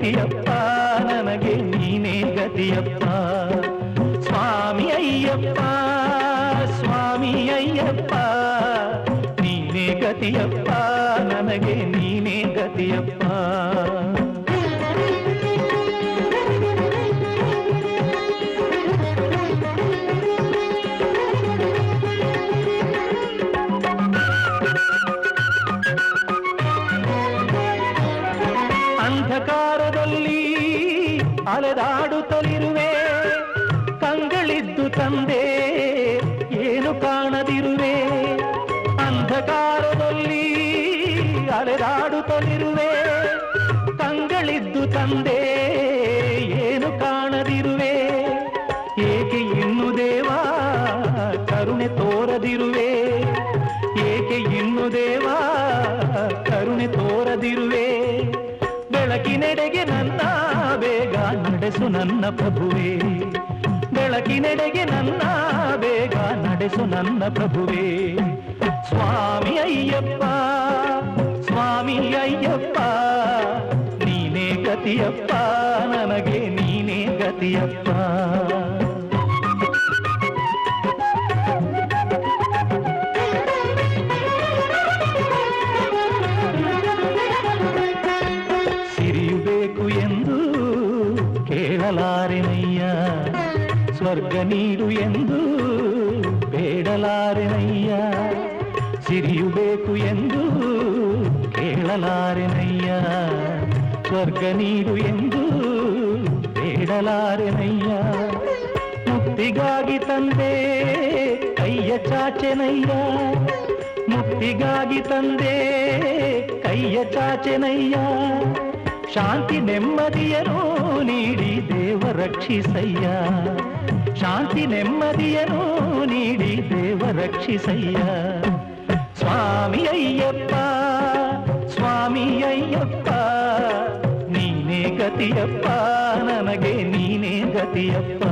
ಗತಿಯಪ್ಪ ನನಗೆ ನೀನೇ ಗತಿಯಪ್ಪ ಸ್ವಾಮಿ ಅಯ್ಯಪ್ಪ ಸ್ವಾಮಿ ಅಯ್ಯಪ್ಪ ನೀನೇ ಗತಿಯಪ್ಪ ನನಗೆ ನೀನೇ ಗತಿಯಪ್ಪ ಅಂಧಕಾರದಲ್ಲಿ ಅಲೆದಾಡುತ್ತಲಿರುವೆ ಕಂಗಳಿದ್ದು ತಂದೆ ಏನು ಕಾಣದಿರುವೆ ಅಂಧಕಾರದಲ್ಲಿ ಅಲೆದಾಡುತ್ತಲಿರುವೆ ಕಂಗಳಿದ್ದು ತಂದೆ ಏನು ಕಾಣದಿರುವೆ ಏಕೆ ಇನ್ನು ದೇವಾ ಕರುಣೆ ತೋರದಿರುವೆ ಏಕೆ ಇನ್ನು ದೇವಾ ಕರುಣೆ ತೋರದಿರುವೆ ಬೆಳಕಿನೆಡೆಗೆ ನನ್ನ ಬೇಗ ನಡೆಸು ನನ್ನ ಪ್ರಭುವೇ ಬೆಳಕಿನೆಡೆಗೆ ನನ್ನ ಬೇಗ ನಡೆಸು ನನ್ನ ಪ್ರಭುವೇ ಸ್ವಾಮಿ ಅಯ್ಯಪ್ಪ ಸ್ವಾಮಿ ಅಯ್ಯಪ್ಪ ನೀನೇ ಗತಿಯಪ್ಪ ನನಗೆ ನೀನೇ ಗತಿಯಪ್ಪ ಎಂದು ಕೇಳಲಾರೆನಯ್ಯ ಸ್ವರ್ಗ ನೀಡು ಎಂದು ಬೇಡಲಾರೆನಯ್ಯ ಸಿರಿಯು ಬೇಕು ಎಂದು ಕೇಳಲಾರೆನಯ್ಯ ಸ್ವರ್ಗ ನೀಡು ಎಂದು ಬೇಡಲಾರೆನಯ್ಯ ಮುಕ್ತಿಗಾಗಿ ತಂದೆ ಕೈಯ ಚಾಚೆನಯ್ಯ ಮುಕ್ತಿಗಾಗಿ ತಂದೆ ಕೈಯ ಚಾಚೆನಯ್ಯ ಶಾಂತಿ ನೆಮ್ಮದಿಯನು ನೀಡಿ ದೇವ ರಕ್ಷಿಸಯ್ಯ ಶಾಂತಿ ನೆಮ್ಮದಿಯನು ನೀಡಿ ದೇವ ರಕ್ಷಿಸಯ್ಯ ಸ್ವಾಮಿ ಅಯ್ಯಪ್ಪ ಸ್ವಾಮಿ ಅಯ್ಯಪ್ಪ ನೀನೇ ಗತಿಯಪ್ಪ ನನಗೆ ನೀನೇ ಗತಿಯಪ್ಪ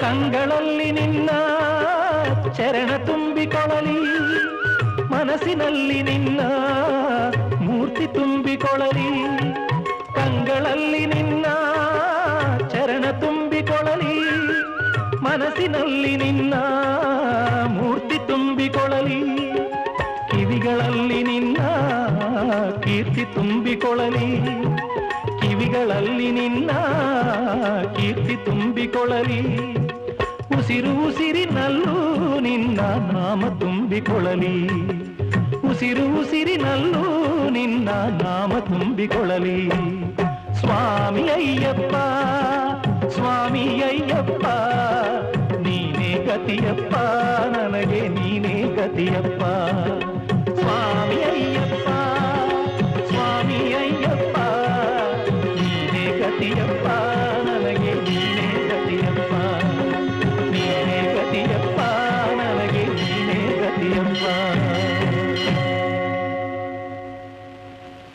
ಕಂಗಳಲ್ಲಿ ನಿನ್ನ ಚರಣ ತುಂಬಿಕೊಳ್ಳಲಿ ಮನಸ್ಸಿನಲ್ಲಿ ನಿನ್ನ ಮೂರ್ತಿ ತುಂಬಿಕೊಳ್ಳಲಿ ಕಂಗಳಲ್ಲಿ ನಿನ್ನ ಚರಣ ತುಂಬಿಕೊಳ್ಳಲಿ ಮನಸ್ಸಿನಲ್ಲಿ ನಿನ್ನ ಮೂರ್ತಿ ತುಂಬಿಕೊಳ್ಳಲಿ ಕಿವಿಗಳಲ್ಲಿ ನಿನ್ನ ಕೀರ್ತಿ ತುಂಬಿಕೊಳ್ಳಲಿ ಕಿವಿಗಳಲ್ಲಿ ನಿನ್ನ ಕೀರ್ತಿ ತುಂಬಿಕೊಳ್ಳಲಿ ಉಸಿರು ಉಸಿರಿನಲ್ಲೂ ನಿನ್ನ ನಾಮ ತುಂಬಿಕೊಳ್ಳಲಿ ಉಸಿರು ಉಸಿರಿನಲ್ಲೂ ನಿನ್ನ ನಾಮ ತುಂಬಿಕೊಳ್ಳಲಿ ಸ್ವಾಮಿ ಅಯ್ಯಪ್ಪ ಸ್ವಾಮಿ ಅಯ್ಯಪ್ಪ ನೀನೇ ಗತಿಯಪ್ಪ ನನಗೆ ನೀನೇ ಗತಿಯಪ್ಪ ಸ್ವಾಮಿ ಅಯ್ಯಪ್ಪ ಸ್ವಾಮಿ ಅಯ್ಯಪ್ಪ ನೀನೇ ಗತಿಯಪ್ಪ